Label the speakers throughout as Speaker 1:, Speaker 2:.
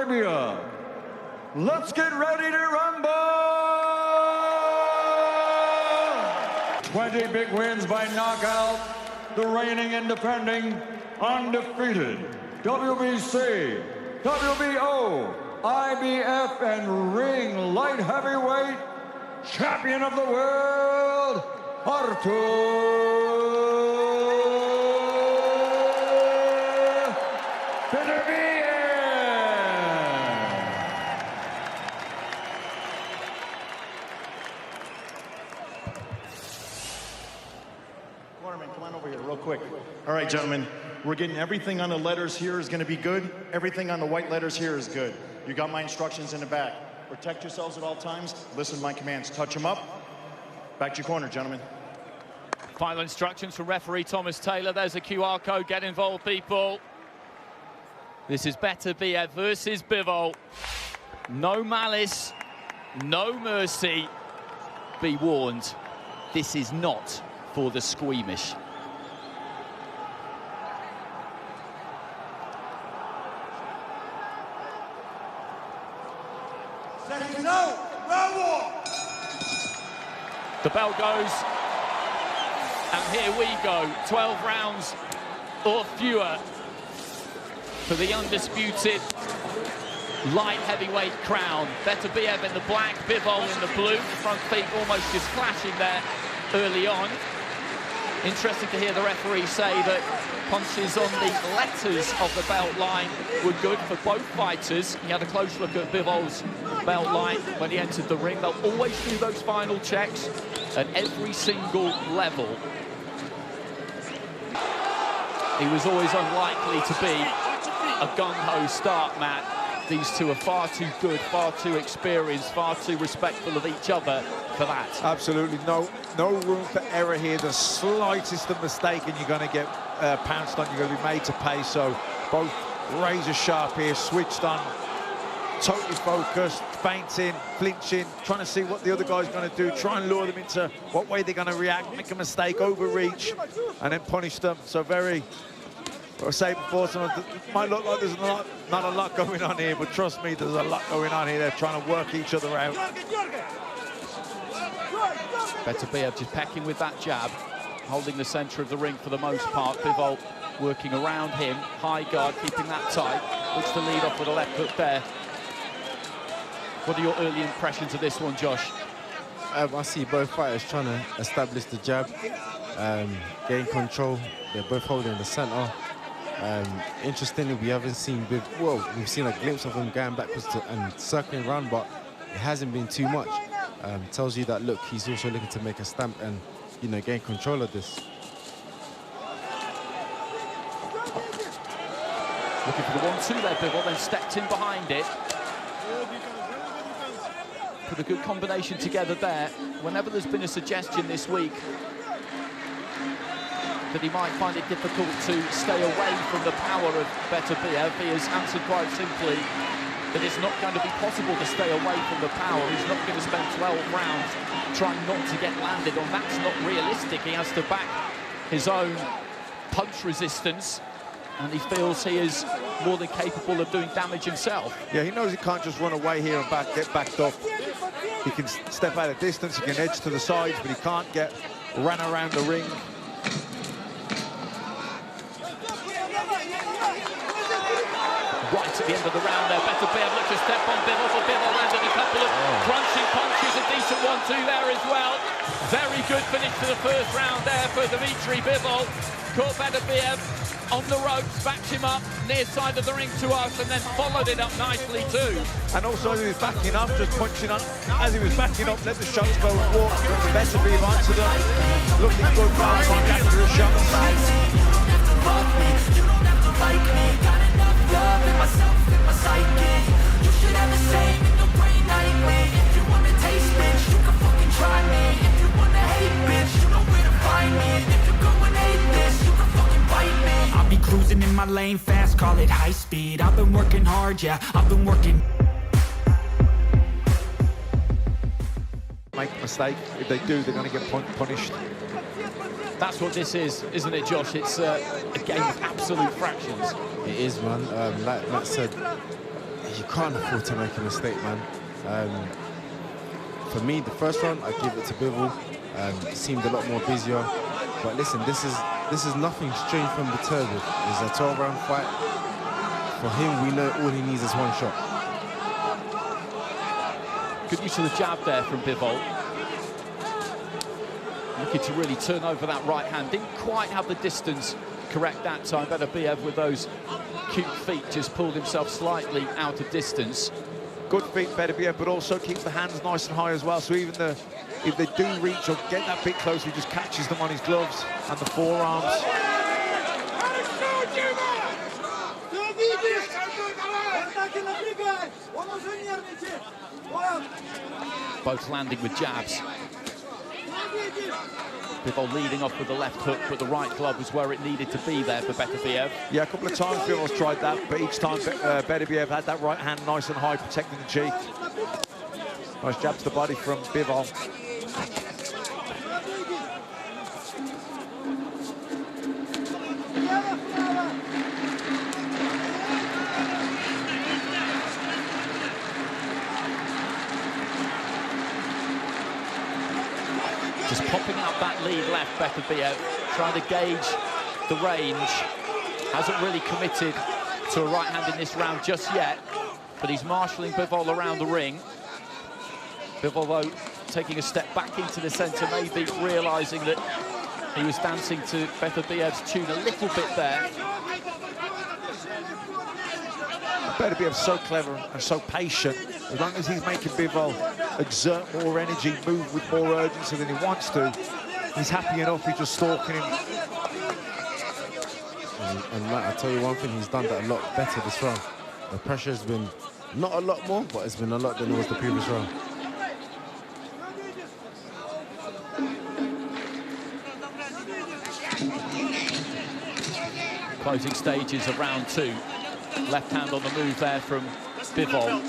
Speaker 1: Serbia. Let's get ready to rumble! 20 big wins by knockout. The reigning and defending undefeated WBC, WBO, IBF, and ring light heavyweight champion of the world, Artur Beterbiev.
Speaker 2: Waterman, come on over here real quick. All right, gentlemen, we're getting everything on the letters here is going to be good. Everything on the white letters here is good. You got my instructions in the back. Protect yourselves at all times. Listen to my commands. Touch them up. Back to your corner, gentlemen.
Speaker 3: Final instructions from referee Thomas Taylor. There's a QR code. Get involved, people. This is Beterbiev versus Bivol. No malice, no mercy. Be warned, this is not for the squeamish. The bell goes, and here we go. 12 rounds or fewer for the undisputed light heavyweight crown. Beterbiev in the black, Bivol in the blue. The front feet almost just clashing there early on. Interesting to hear the referee say that punches on the letters of the belt line were good for both fighters. He had a close look at Bivol's belt line when he entered the ring. They'll always do those final checks at every single level. He was always unlikely to be a gung-ho start, Matt. These two are far too good, far too experienced, far too respectful of each other for that.
Speaker 4: Absolutely no room for error here. The slightest of mistake and you're going to get pounced on, you're going to be made to pay. So both razor sharp here, switched on, totally focused, feinting, flinching, trying to see what the other guy's going to do, try and lure them into what way they're going to react, make a mistake, overreach, and then punish them. So very... I was saying before, it might look like there's not a lot going on here, but trust me, there's a lot going on here. They're trying to work each other out.
Speaker 3: Beterbiev just pecking with that jab, holding the centre of the ring for the most part. Bivol working around him, high guard, keeping that tight. Looks to lead off with a left hook there. What are your early impressions of this one, Josh?
Speaker 5: I see both fighters trying to establish the jab, gain control. They're both holding the centre. Interestingly, we haven't seen we've seen a glimpse of him going backwards and circling around, but it hasn't been too much. Tells you that, look, he's also looking to make a stamp and, you know, gain control of this.
Speaker 3: Looking for the 1-2 there, Bivol, then stepped in behind it. Put a good combination together there. Whenever there's been a suggestion this week that he might find it difficult to stay away from the power of Beterbiev, he has answered quite simply that it's not going to be possible to stay away from the power. He's not going to spend 12 rounds trying not to get landed on. That's not realistic. He has to back his own punch resistance, and he feels he is more than capable of doing damage himself.
Speaker 4: Yeah, he knows he can't just run away here and get backed up. He can step out of distance, he can edge to the sides, but he can't get ran around the ring.
Speaker 3: Right at the end of the round there, Beterbiev looked to step on Bivol, but Bivol landed a couple of crunching punches, a decent 1-2 there as well. Very good finish to the first round there for Dmitry. Bivol caught Beterbiev on the ropes, backed him up near side of the ring to us, and then followed it up nicely too.
Speaker 4: And also as he was backing up, just punching on, as he was backing up, let the shots go and walk. Beterbiev answered them, looking good, bounce on after the shot.
Speaker 6: Love in myself, in my psyche. You should have the same in the brain like me. If you wanna taste, bitch, you can fucking try me. If you wanna hate, bitch, you know where to find me. And if you go and hate this, you can fucking bite me. I'll be cruising in my lane fast, call it high speed. I've been working hard, yeah, I've been working.
Speaker 4: Make a mistake. If they do, they're going to get punished.
Speaker 3: That's what this is, isn't it, Josh? It's a game of absolute fractions.
Speaker 5: It is, man. Like Matt said, you can't afford to make a mistake, man. For me, the first round, I give it to Bivol. Seemed a lot more busier. But listen, this is nothing strange from Beterbiev. It's a 12-round fight. For him, we know all he needs is one shot.
Speaker 3: Good use of the jab there from Bivol. Looking to really turn over that right hand. Didn't quite have the distance correct that time. Beterbiev with those cute feet just pulled himself slightly out of distance.
Speaker 4: Good feet, Beterbiev, but also keeps the hands nice and high as well. So even if they do reach or get that bit close, he just catches them on his gloves and the forearms.
Speaker 3: Both landing with jabs. Bivol leading off with the left hook, but the right glove was where it needed to be there for Beterbiev.
Speaker 4: Yeah, a couple of times Bivol's tried that, but each time Beterbiev had that right hand nice and high, protecting the cheek. Nice jab to the body from Bivol.
Speaker 3: Just popping out that lead left, Beterbiev, trying to gauge the range. Hasn't really committed to a right hand in this round just yet, but he's marshalling Bivol around the ring. Bivol, though, taking a step back into the centre, maybe realising that he was dancing to Beterbiev's tune a little bit there.
Speaker 4: Beterbiev's so clever and so patient. As long as he's making Bivol exert more energy, move with more urgency than he wants to, he's happy enough, he's just stalking him.
Speaker 5: And Matt, I'll tell you one thing, he's done that a lot better this round. The pressure has been not a lot more, but it's been a lot than it was the previous round.
Speaker 3: Closing stages of round two. Left hand on the move there from Bivol.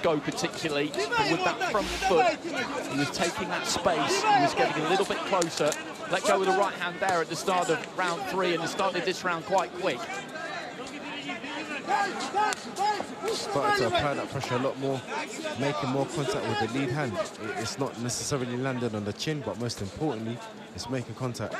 Speaker 3: Go particularly, but with that front foot, he was taking that space, he was getting a little bit closer. Let go with the right hand there at the start of round three, and it started this round quite quick.
Speaker 5: Started to apply that pressure a lot more, making more contact with the lead hand. It's not necessarily landed on the chin, but most importantly, it's making contact.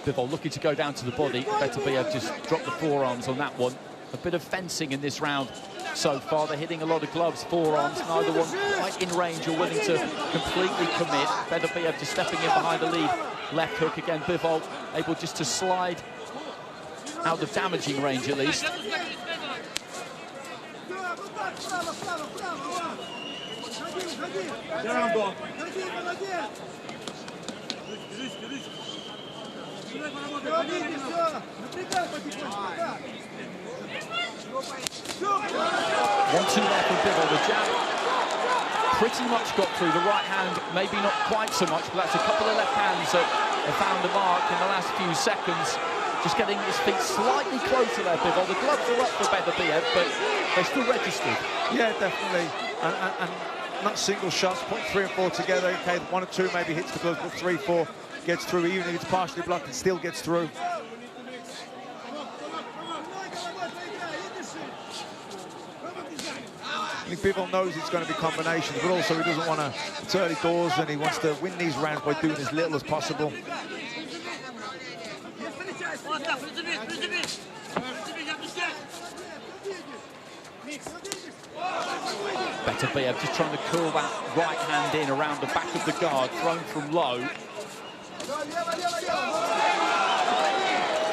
Speaker 3: Bivol looking to go down to the body. Beterbiev just dropped the forearms on that one. A bit of fencing in this round so far. They're hitting a lot of gloves, forearms, neither one quite in range or willing to completely commit. Beterbiev just stepping in behind the lead. Left hook again, Bivol able just to slide out of damaging range at least. One-two there from Bivol. The jab pretty much got through. The right hand, maybe not quite so much, but that's a couple of left hands that have found the mark in the last few seconds. Just getting his feet slightly closer there, Bivol. The gloves are up for Beterbiev, but they're still registered.
Speaker 4: Yeah, definitely. And not single shots, put 3 and 4 together. Okay, 1 or 2 maybe hits the gloves, but 3, 4 gets through. Even if it's partially blocked, it still gets through. I think Bivol knows it's going to be combinations, but also he doesn't want to, it's early doors and he wants to win these rounds by doing as little as possible.
Speaker 3: Beterbiev just trying to curl that right hand in around the back of the guard, thrown from low.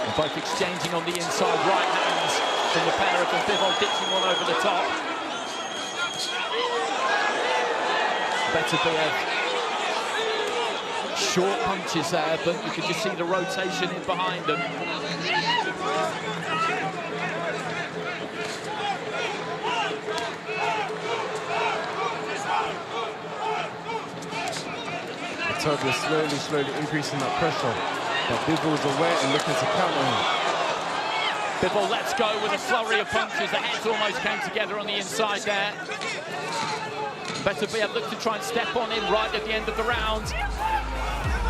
Speaker 3: And both exchanging on the inside, right hands from the pair of them. Bivol ditching one over the top. Beterbiev, short punches there, but you can just see the rotation in behind them.
Speaker 5: Beterbiev slowly increasing that pressure. But Bivol is aware and looking to counter him.
Speaker 3: Bivol lets go with a flurry of punches. The heads almost came together on the inside there. Beterbiev looked to try and step on him right at the end of the round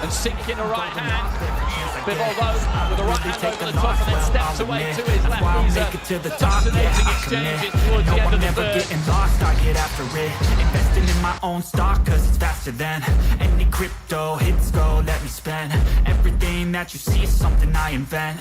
Speaker 3: and sink in a right hand. Bivol though, with a right hand over the top and then steps away to his left. These are fascinating exchanges towards the end of the third.
Speaker 6: Getting lost, I get after it. Investing in my own stock, cause it's faster than any crypto hits go. Let me spend everything that you see is something I invent.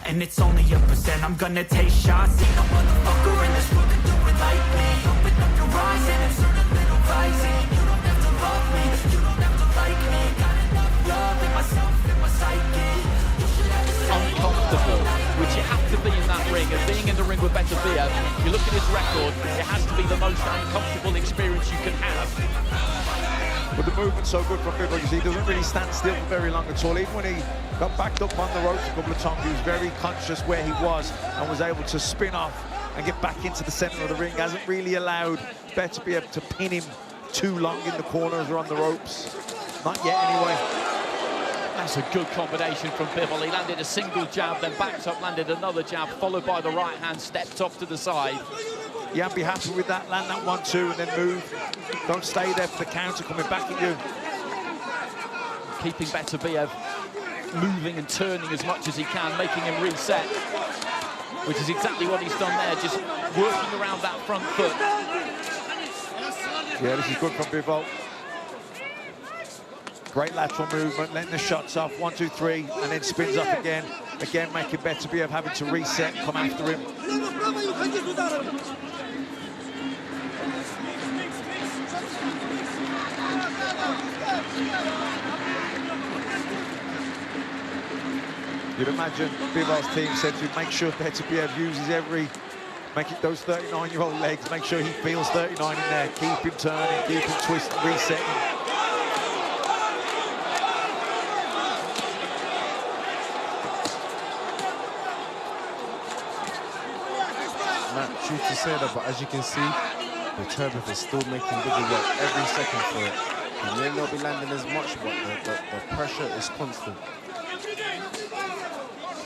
Speaker 6: And it's only a percent. I'm gonna take shots. Ain't no motherfucker in this world can do it like me. Open up your eyes and insert a little rising. You don't have to love me, you don't have to like me. Got enough love in myself, in my psyche. You should have the same.
Speaker 3: Uncomfortable, which you have to be in that ring. And being in the ring with Beterbiev, you look at his record, it has to be the most uncomfortable experience you can have.
Speaker 4: But the movement's so good from Bivol because he doesn't really stand still for very long at all. Even when he got backed up on the ropes a couple of times, he was very conscious where he was and was able to spin off and get back into the centre of the ring. Hasn't really allowed Beterbiev to pin him too long in the corners or on the ropes. Not yet, anyway.
Speaker 3: That's a good combination from Bivol. He landed a single jab, then backed up, landed another jab, followed by the right hand, stepped off to the side.
Speaker 4: Yeah, be happy with that. Land that 1-2 and then move. Don't stay there for the counter coming back at you.
Speaker 3: Keeping Beterbiev moving and turning as much as he can, making him reset, which is exactly what he's done there, just working around that front foot.
Speaker 4: Yeah, this is good from Bivol. Great lateral movement, letting the shots off, 1, 2, 3, and then spins up again. Again, making Beterbiev having to reset and come after him. You'd imagine Bivol's team said to make sure Beterbiev uses make it those 39-year-old legs, make sure he feels 39 in there, keep him turning, keep him twisting, resetting.
Speaker 5: True to say that, but as you can see, Beterbiev is still making Bivol work every second for it. He may not be landing as much, but the pressure is constant.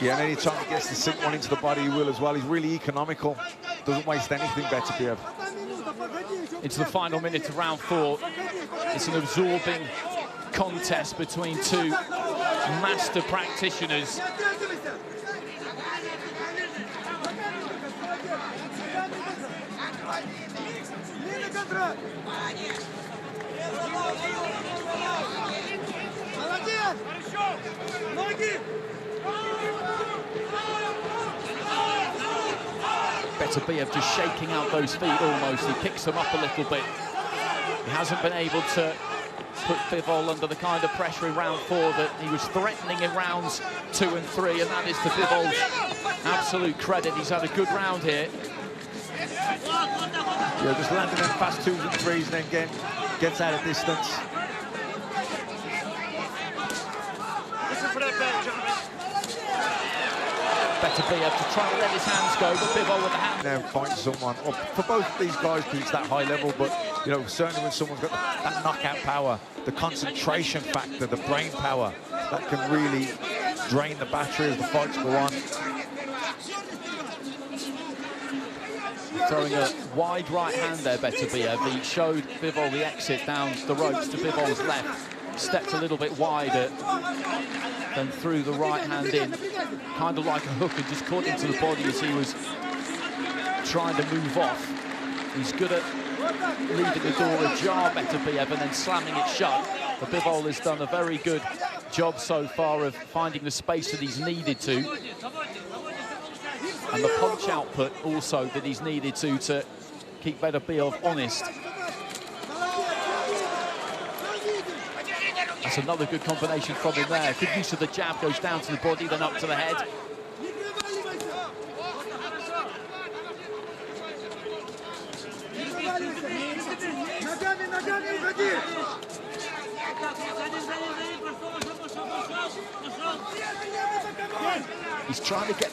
Speaker 4: Yeah, and any time he gets to sink one into the body, he will as well. He's really economical. Doesn't waste anything, Beterbiev.
Speaker 3: Into the final minute of round 4. It's an absorbing contest between two master practitioners. Beterbiev just shaking out those feet almost. He picks them up a little bit. He hasn't been able to put Bivol under the kind of pressure in round 4 that he was threatening in rounds 2 and 3, and that is to Bivol's absolute credit. He's had a good round here.
Speaker 4: Yeah, just landing them fast 2s and 3s and then gets out of distance.
Speaker 3: Beterbiev to try and let his hands go, but Bivol with the hand.
Speaker 4: Now find someone, or for both of these guys, because it's that high level, but you know, certainly when someone's got that knockout power, the concentration factor, the brain power, that can really drain the battery as the fights go on.
Speaker 3: Throwing a wide right hand there, Beterbiev. He showed Bivol the exit down the ropes to Bivol's left. Stepped a little bit wider, then threw the right hand in, kind of like a hook, and just caught into the body as he was trying to move off. He's good at leaving the door ajar, Beterbiev, and then slamming it shut. But Bivol has done a very good job so far of finding the space that he's needed to, and the punch output also that he's needed to keep Beterbiev honest. That's another good combination from him there. Good use of the jab, goes down to the body, then up to the head. He's trying to get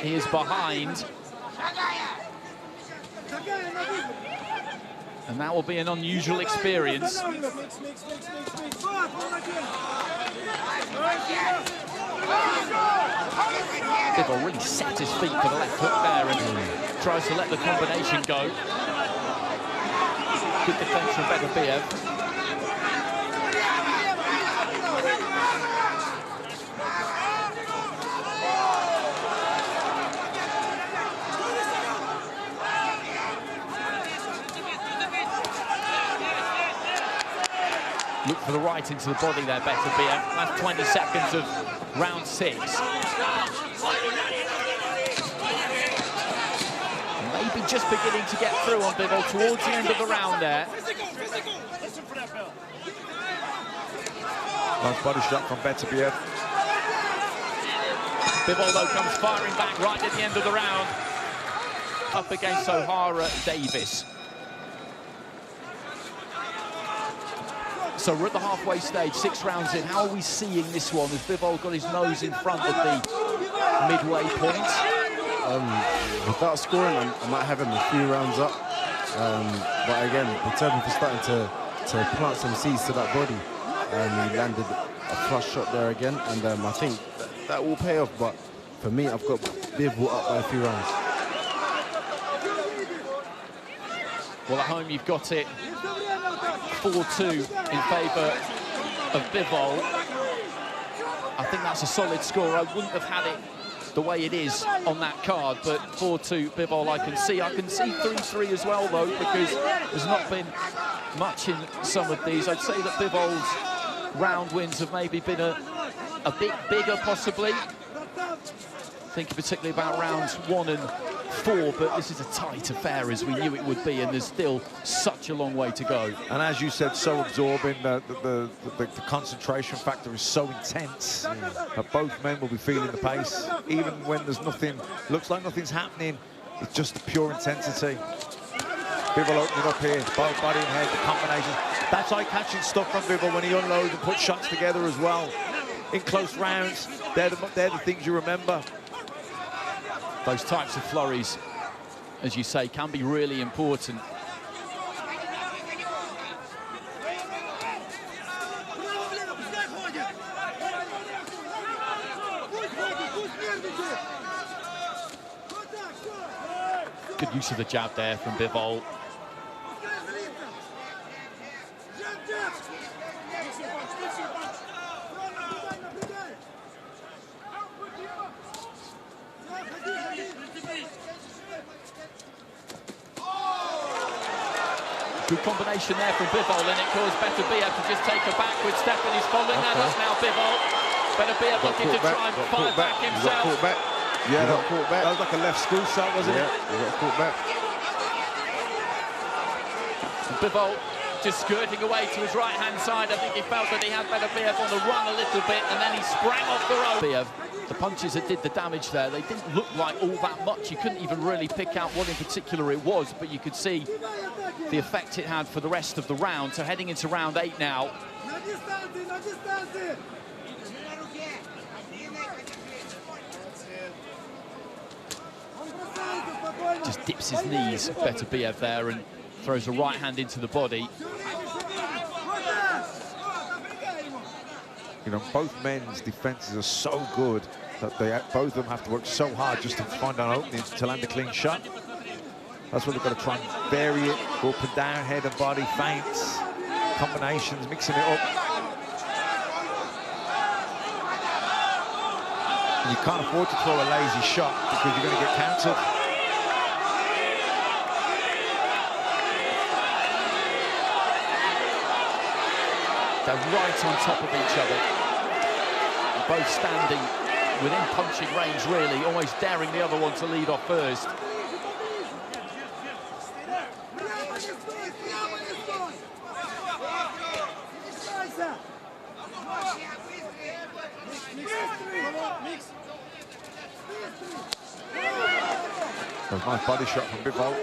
Speaker 3: He is behind. And that will be an unusual experience. Bivol really set his feet for the left hook there and tries to let the combination go. Good defense from Beterbiev. Look for the right into the body there, Beterbiev. That's 20 seconds of round 6. Maybe just beginning to get through on Bivol towards the end of the round there.
Speaker 4: Nice body shot from Beterbiev.
Speaker 3: Bivol, though, comes firing back right at the end of the round. Up against 𝐁𝐎𝒄𝐄. So we're at the halfway stage, 6 rounds in. How are we seeing this one? Has Bivol got his nose in front of the midway point?
Speaker 5: Without scoring, I might have him a few rounds up. But again, Beterbiev is starting to plant some seeds to that body. He landed a flush shot there again, and I think that will pay off. But for me, I've got Bivol up by a few rounds.
Speaker 3: Well, at home, you've got it 4-2 in favour of Bivol. I think that's a solid score. I wouldn't have had it the way it is on that card, but 4-2 Bivol I can see. I can see 3-3 as well, though, because there's not been much in some of these. I'd say that Bivol's round wins have maybe been a bit bigger, possibly. Thinking particularly about rounds 1 and 4, but this is a tight affair, as we knew it would be, and there's still such a long way to go.
Speaker 4: And as you said, so absorbing, the concentration factor is so intense that both men will be feeling the pace, even when there's nothing, looks like nothing's happening. It's just the pure intensity. Bivol opening up here, both body and head, the combinations. That's eye-catching stuff from Bivol when he unloads and puts shots together as well. In close rounds, they're the things you remember.
Speaker 3: Those types of flurries, as you say, can be really important. Good use of the jab there from Bivol. Good combination there from Bivol, and it caused Beterbiev to just take a backward step, and he's following that up now, Bivol. Beterbiev looking to try and fire back himself.
Speaker 4: Yeah, that was like a left school shot, wasn't it?
Speaker 5: He got caught back.
Speaker 3: Bivol just skirting away to his right-hand side. I think he felt that he had Beterbiev on the run a little bit, and then he sprang off the road. The punches that did the damage there, they didn't look like all that much. You couldn't even really pick out what in particular it was, but you could see the effect it had for the rest of the round. So heading into round 8 now. Just dips his knees, Beterbiev there, and throws a right hand into the body.
Speaker 4: You know, both men's defenses are so good that both of them have to work so hard just to find an opening to land a clean shot. That's what they've got to try and vary it, go up and down, head and body, feints, combinations, mixing it up. And you can't afford to throw a lazy shot because you're going to get countered.
Speaker 3: They're right on top of each other. They're both standing within punching range, really, almost daring the other one to lead off first.
Speaker 4: There's a nice body shot from Bivol.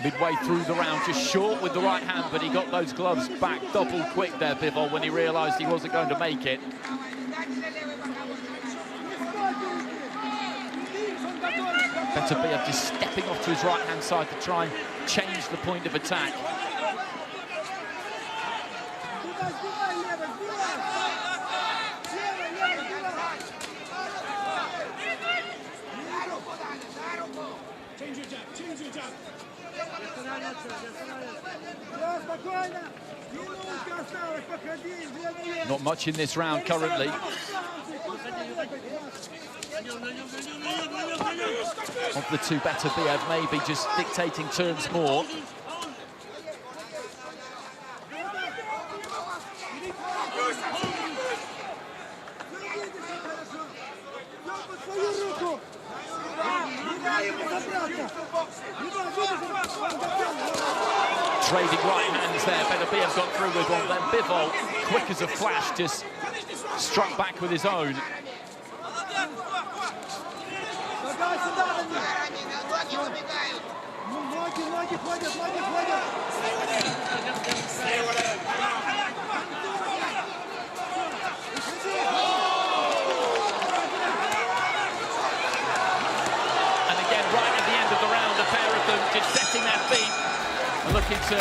Speaker 3: Midway through the round, just short with the right hand, but he got those gloves back double quick there, Bivol, when he realised he wasn't going to make it. Beterbiev just stepping off to his right-hand side to try and change the point of attack. Not much in this round currently. Of the two, Beterbiev maybe just dictating terms more. Trading right hands there. Beterbiev got through with one, then Bivol, quick as a flash, just struck back with his own. And again, right at the end of the round, a pair of them just setting their feet and looking to...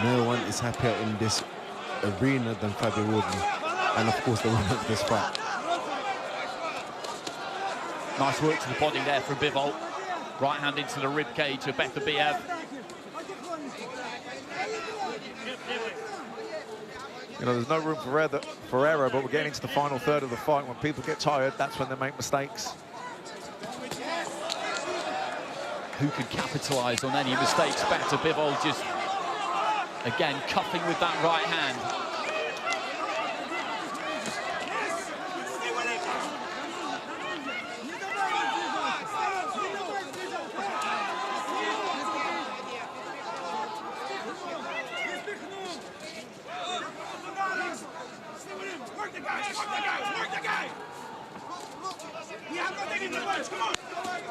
Speaker 5: No one is happier in this arena than Fabian Woodley. and of course the winner of this fight.
Speaker 3: Nice work to the body there from Bivol. Right hand into the rib cage of Beterbiev.
Speaker 4: You know, there's no room for error, but we're getting into the final third of the fight. When people get tired, that's when they make mistakes.
Speaker 3: Who could capitalise on any mistakes? Beterbiev just, again, cuffing with that right hand.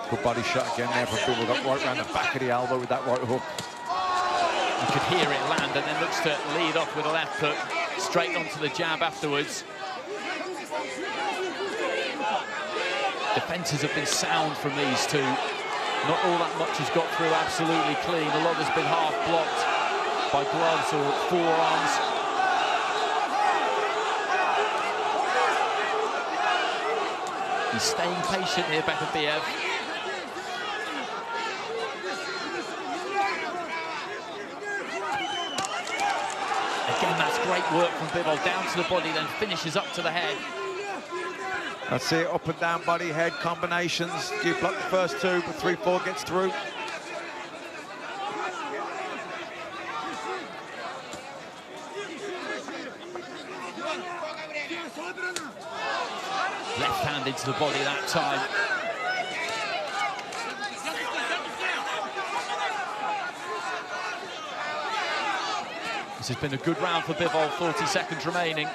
Speaker 4: Good body shot again there from Bivol. Got right round the back of the elbow with that right hook.
Speaker 3: You could hear it land and then looks to lead off with a left hook straight onto the jab afterwards. Defences have been sound from these two. Not all that much has got through absolutely clean. A lot has been half blocked by gloves or forearms. He's staying patient here, Beterbiev. Again, that's great work from Bivol. Down to the body, then finishes up to the head.
Speaker 4: That's it, up and down body, head combinations. You block the first two, but 3-4 gets through.
Speaker 3: Left hand into the body that time. This has been a good round for Bivol, 40 seconds remaining.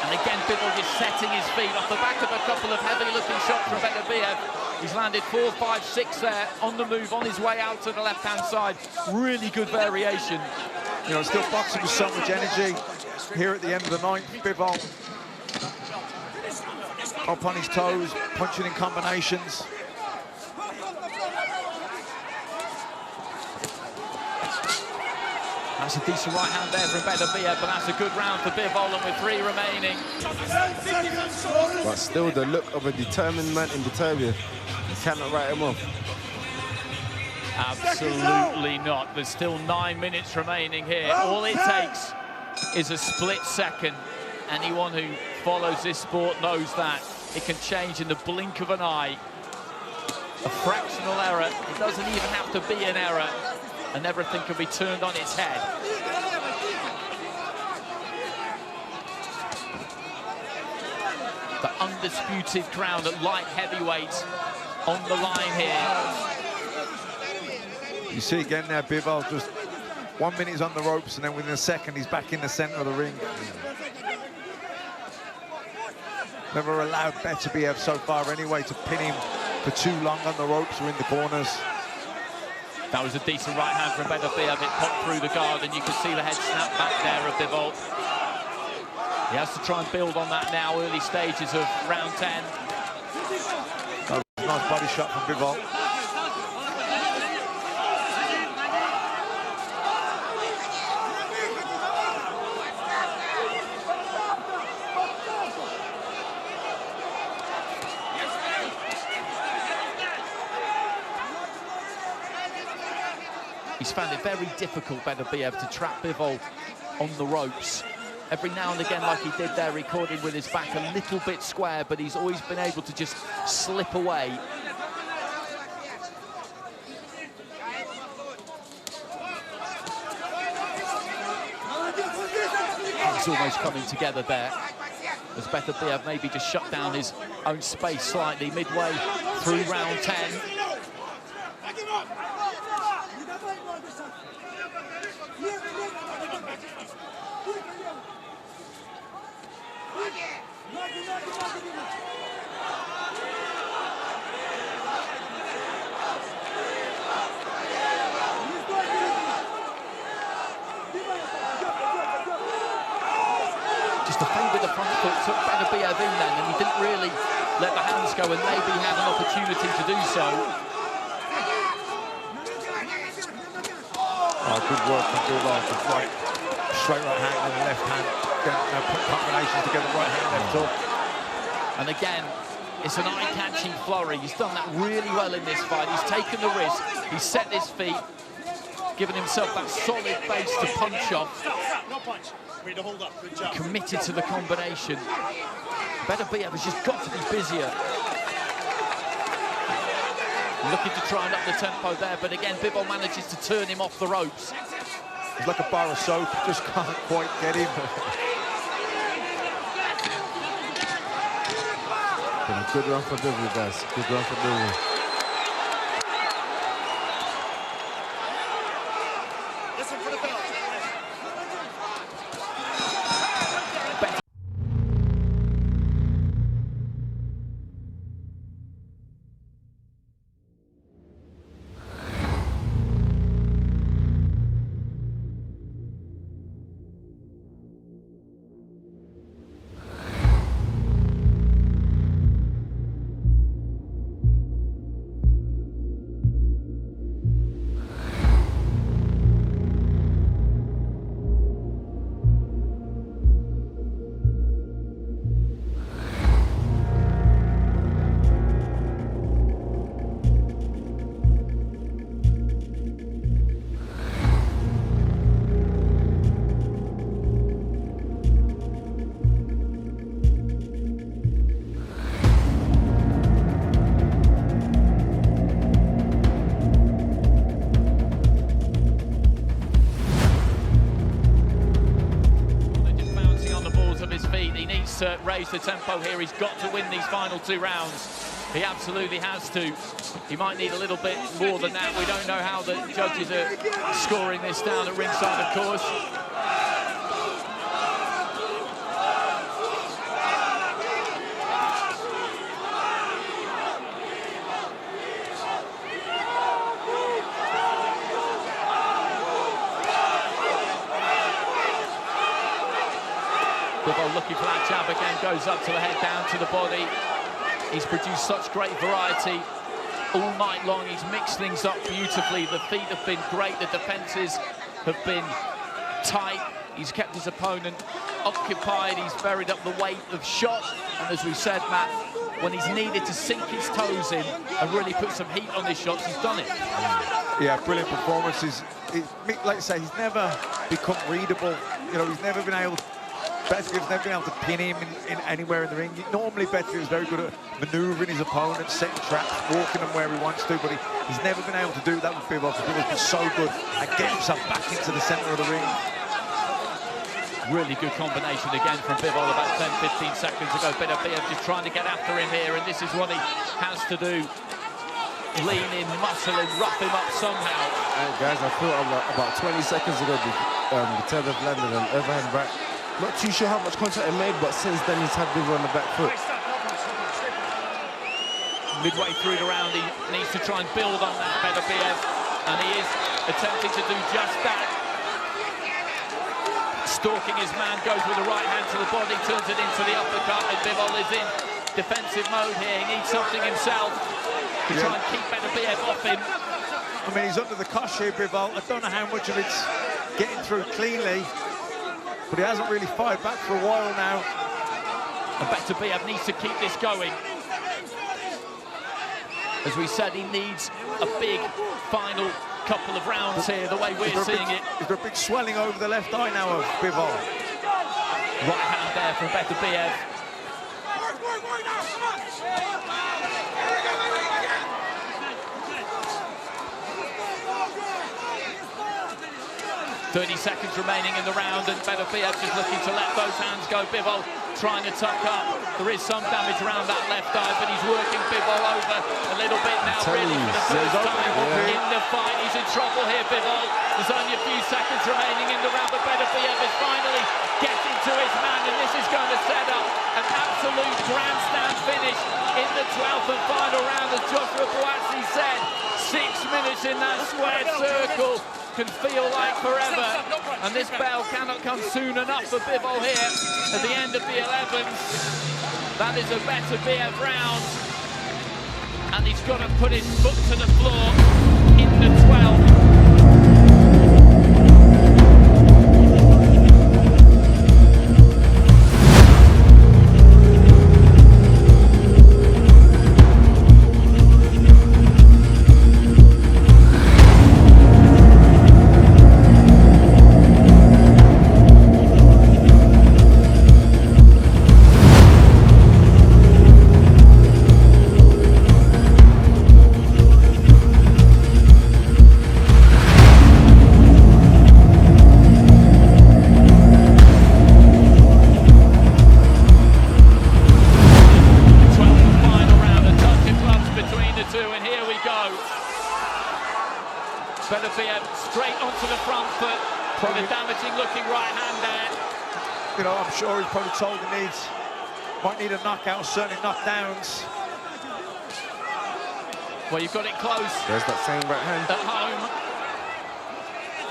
Speaker 3: And again, Bivol just setting his feet off the back of a couple of heavy-looking shots from Beterbiev. He's landed 4, 5, 6 there, on the move, on his way out to the left-hand side. Really good variation.
Speaker 4: You know, still boxing with so much energy here at the end of the ninth. Bivol up on his toes, punching in combinations.
Speaker 3: That's a decent right hand there from Beterbiev, but that's a good round for Bivol, and with 3 remaining.
Speaker 5: But still the look of a determined man in Beterbiev. You cannot write him off.
Speaker 3: Absolutely not. There's still 9 minutes remaining here. All it takes is a split second. Anyone who follows this sport knows that. It can change in the blink of an eye. A fractional error. It doesn't even have to be an error. And everything can be turned on its head. The undisputed crown at light heavyweight on the line here.
Speaker 4: You see again now, Bivol just 1 minute he's on the ropes, and then within a second he's back in the centre of the ring. Never allowed Beterbiev so far anyway to pin him for too long on the ropes or in the corners.
Speaker 3: That was a decent right hand from Beterbiev. It popped through the guard, and you can see the head snap back there of Bivol. He has to try and build on that now, early stages of round 10.
Speaker 4: That was a nice body shot from Bivol.
Speaker 3: He's found it very difficult, Beterbiev, to trap Bivol on the ropes. Every now and again, like he did there, he caught him with his back a little bit square, but he's always been able to just slip away. It's almost coming together there, as Beterbiev maybe just shut down his own space slightly midway through round 10. Just a feint with the front foot, took Beterbiev in then, and he didn't really let the hands go, and maybe had an opportunity to do so.
Speaker 4: Oh, good work from Bivol. Right, straight right hand and the left hand. Put combinations together, right hand, left hook.
Speaker 3: And again, it's an eye-catching flurry. He's done that really well in this fight. He's taken the risk. He's set his feet, given himself that solid base to punch off.
Speaker 2: No punch. Way to hold up. Good job.
Speaker 3: Committed to the combination. Beterbiev has just got to be busier. Looking to try and up the tempo there, but again, Bivol manages to turn him off the ropes.
Speaker 4: He's like a bar of soap, just can't quite get him.
Speaker 5: Been a good run for Bivol, guys. Good run for Bivol.
Speaker 2: Listen for the bell.
Speaker 3: To raise the tempo here. He's got to win these final 2 rounds. He absolutely has to. He might need a little bit more than that. We don't know how the judges are scoring this down at ringside, of course. Bivol looking for that jab again, goes up to the head, down to the body. He's produced such great variety all night long. He's mixed things up beautifully. The feet have been great, the defences have been tight. He's kept his opponent occupied, he's buried up the weight of shot. And as we said, Matt, when he's needed to sink his toes in and really put some heat on his shots, he's done it.
Speaker 4: Yeah, brilliant performances. Like I say, he's never become readable. You know, he's never been able to... Beterbiev's never been able to pin him in anywhere in the ring. Normally, Beterbiev is very good at manoeuvring his opponent, setting traps, walking him where he wants to, but he's never been able to do that with Bivol. Bivol's been so good at getting himself back into the centre of the ring.
Speaker 3: Really good combination again from Bivol about 10-15 seconds ago. Beterbiev just trying to get after him here, and this is what he has to do. Lean in, muscle him, rough him up somehow.
Speaker 5: Guys, I feel about 20 seconds ago, Beterbiev landed an overhand right. Not too sure how much contact he made, but since then he's had Bivol on the back foot.
Speaker 3: Midway through the round, he needs to try and build on that, Beterbiev, and he is attempting to do just that. Stalking his man, goes with the right hand to the body, turns it into the uppercut, and Bivol is in defensive mode here. He needs something himself to try and keep Beterbiev off him.
Speaker 4: I mean, he's under the cosh here, Bivol. I don't know how much of it's getting through cleanly, but he hasn't really fired back for a while now.
Speaker 3: And Beterbiev needs to keep this going. As we said, he needs a big final couple of rounds here, the way we're seeing it.
Speaker 4: He's got a big swelling over the left eye now of Bivol.
Speaker 3: Right hand there from Beterbiev. 30 seconds remaining in the round, and Beterbiev just looking to let those hands go. Bivol trying to tuck up. There is some damage around that left eye, but he's working Bivol over a little bit now, really, for the first time in the fight. He's in trouble here, Bivol. There's only a few seconds remaining in the round, but Beterbiev is finally getting to his man, and this is going to set up an absolute grandstand finish in the 12th and final round, as Joshua Buatsi said. 6 minutes in that squared circle. can feel like forever, and this bell cannot come soon enough for Bivol here at the end of the 11th. That is a Beterbiev round, and he's got to put his foot to the floor in the 12th. Beterbiev straight onto the front foot from a damaging looking right hand there.
Speaker 4: You know, I'm sure he's probably told he might need a knockout, certainly knockdowns.
Speaker 3: Well, you've got it close.
Speaker 5: There's that same right hand.
Speaker 3: At home.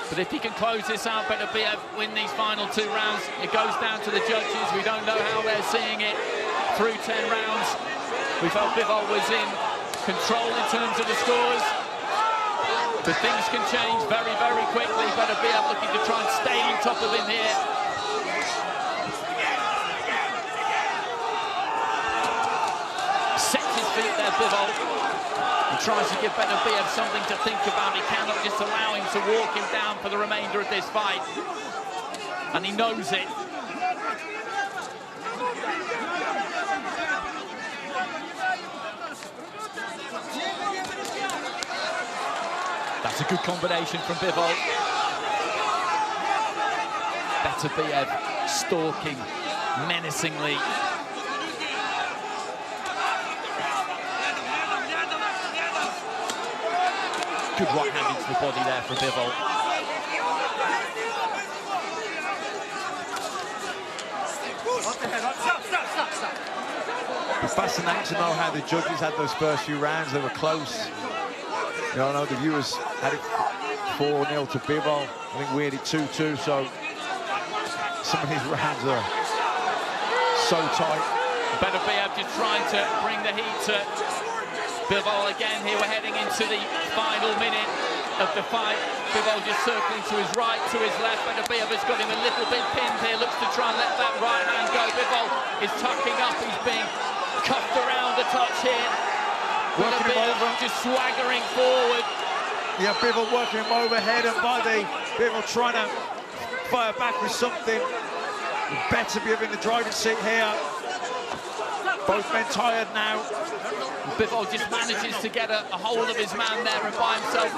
Speaker 3: But if he can close this out, Beterbiev win these final 2 rounds. It goes down to the judges. We don't know how they're seeing it through 10 rounds. We felt Bivol was in control in terms of the scores. But things can change very, very quickly. Beterbiev looking to try and stay on top of him here. Sets his feet there, Bivol. He tries to give Beterbiev something to think about. He cannot just allow him to walk him down for the remainder of this fight. And he knows it. That's a good combination from Bivol. Beterbiev stalking menacingly. Good right hand into the body there from Bivol.
Speaker 4: It's fascinating to know how the judges had those first few rounds. They were close. You know, I know the viewers had it 4-0 to Bivol. I think we had it 2-2, so some of these rounds are so tight.
Speaker 3: Beterbiev just trying to bring the heat to Bivol again. Here we're heading into the final minute of the fight. Bivol just circling to his right, to his left. Beterbiev has got him a little bit pinned here. Looks to try and let that right hand go. Bivol is tucking up. He's being cuffed around the touch here.
Speaker 4: Working him over.
Speaker 3: Just swaggering forward.
Speaker 4: Yeah, Bivol working him overhead and body. Bivol trying to fire back with something. Beterbiev in the driving seat here. Both men tired now.
Speaker 3: Bivol just manages to get a hold of his man there and buy himself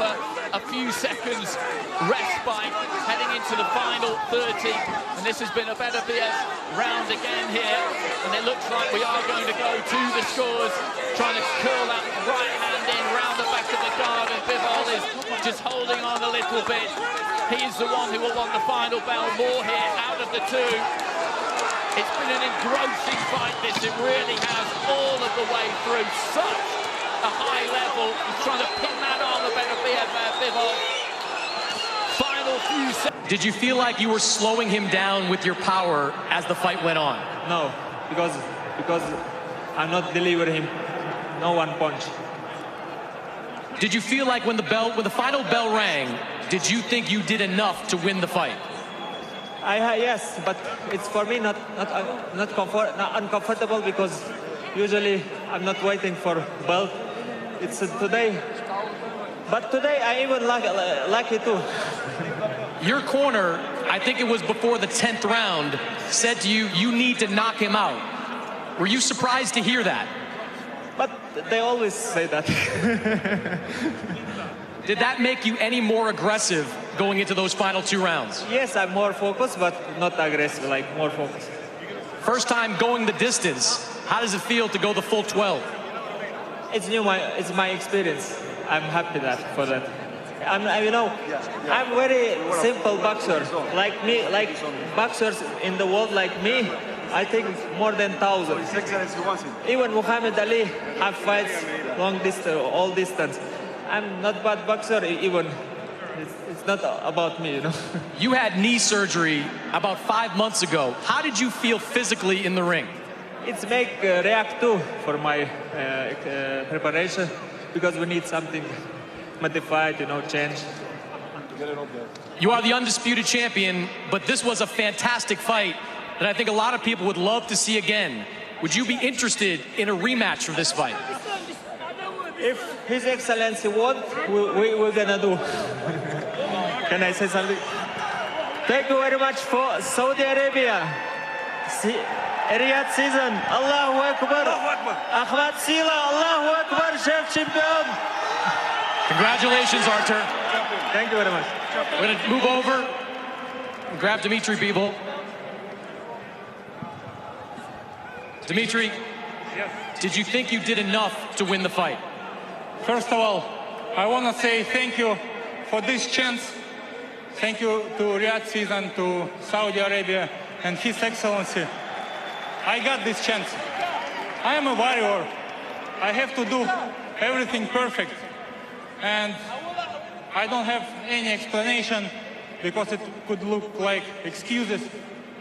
Speaker 3: a few seconds respite heading into the final 30. And this has been a Beterbiev round again here. And it looks like we are going to go to the scores, trying to curl that right hand in round the back of the guard. And Bivol is just holding on a little bit. He is the one who will want the final bell more here out of the 2. It's been an engrossing fight, this. It really has, all of the way through. Such a high level. He's trying to pin that on the Beterbiev Bivol. Final few seconds.
Speaker 7: Did you feel like you were slowing him down with your power as the fight went on?
Speaker 8: No, because I'm not delivering him. No one punch.
Speaker 7: Did you feel like when the final bell rang, did you think you did enough to win the fight?
Speaker 8: Yes, but it's for me not uncomfortable, because usually I'm not waiting for belt. It's today, but today I even lucky too.
Speaker 7: Your corner, I think it was before the 10th round, said to you, you need to knock him out. Were you surprised to hear that?
Speaker 8: But they always say that.
Speaker 7: Did that make you any more aggressive going into those final 2 rounds?
Speaker 8: Yes, I'm more focused, but not aggressive, like more focused.
Speaker 7: First time going the distance. How does it feel to go the full 12?
Speaker 8: It's new, it's my experience. I'm happy for that. I'm very simple boxer. Like me, like boxers in the world like me, I think more than 1,000. Even Muhammad Ali have fights long distance, all distance. I'm not bad boxer even. It's not about me, you know.
Speaker 7: You had knee surgery about 5 months ago. How did you feel physically in the ring?
Speaker 8: It's make react too for my preparation because we need something modified, you know, change.
Speaker 7: You are the undisputed champion, but this was a fantastic fight that I think a lot of people would love to see again. Would you be interested in a rematch for this fight?
Speaker 8: If His Excellency wants, we're gonna do. Can I say something? Thank you very much for Saudi Arabia. Riyadh season. Allahu Akbar. 𝒂𝒂 Allahu Akbar. Chef champion.
Speaker 7: Congratulations, Artur.
Speaker 8: Thank you very much.
Speaker 7: We're going to move over and grab Dmitry Bivol. Dmitry, did you think you did enough to win the fight?
Speaker 9: First of all, I want to say thank you for this chance. Thank you to Riyadh season, to Saudi Arabia, and His Excellency. I got this chance. I am a warrior. I have to do everything perfect. And I don't have any explanation because it could look like excuses.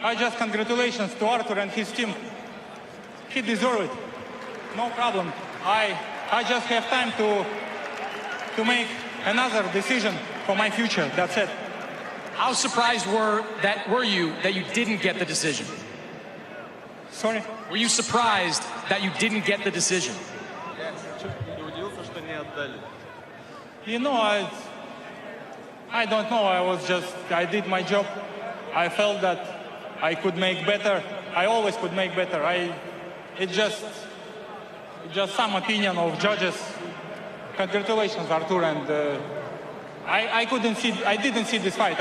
Speaker 9: I just congratulations to Artur and his team. He deserved it. No problem. I just have time to make another decision for my future. That's it.
Speaker 7: How surprised were you that you didn't get the decision?
Speaker 9: Sorry?
Speaker 7: Were you surprised that you didn't get the decision?
Speaker 9: You know, I don't know. I did my job. I felt that I could make better. I always could make better. It's just some opinion of judges. Congratulations, Artur. And I didn't see this fight.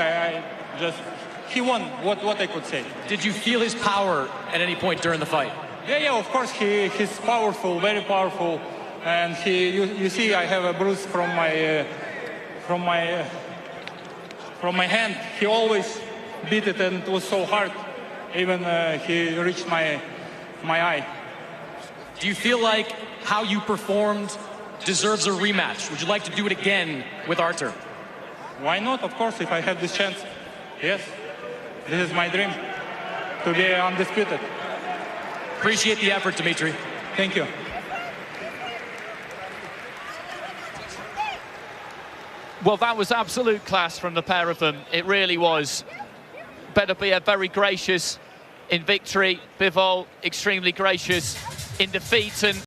Speaker 9: He won. What I could say.
Speaker 7: Did you feel his power at any point during the fight?
Speaker 9: Yeah. Of course, he's powerful, very powerful. And you see, I have a bruise from my hand. He always beat it, and it was so hard. Even he reached my eye.
Speaker 7: Do you feel like how you performed deserves a rematch? Would you like to do it again with Artur?
Speaker 9: Why not? Of course, if I have this chance, yes. This is my dream, to be undisputed.
Speaker 7: Appreciate the effort, Dmitry.
Speaker 9: Thank you.
Speaker 3: Well, that was absolute class from the pair of them. It really was. Beterbiev very gracious in victory. Bivol extremely gracious in defeat. And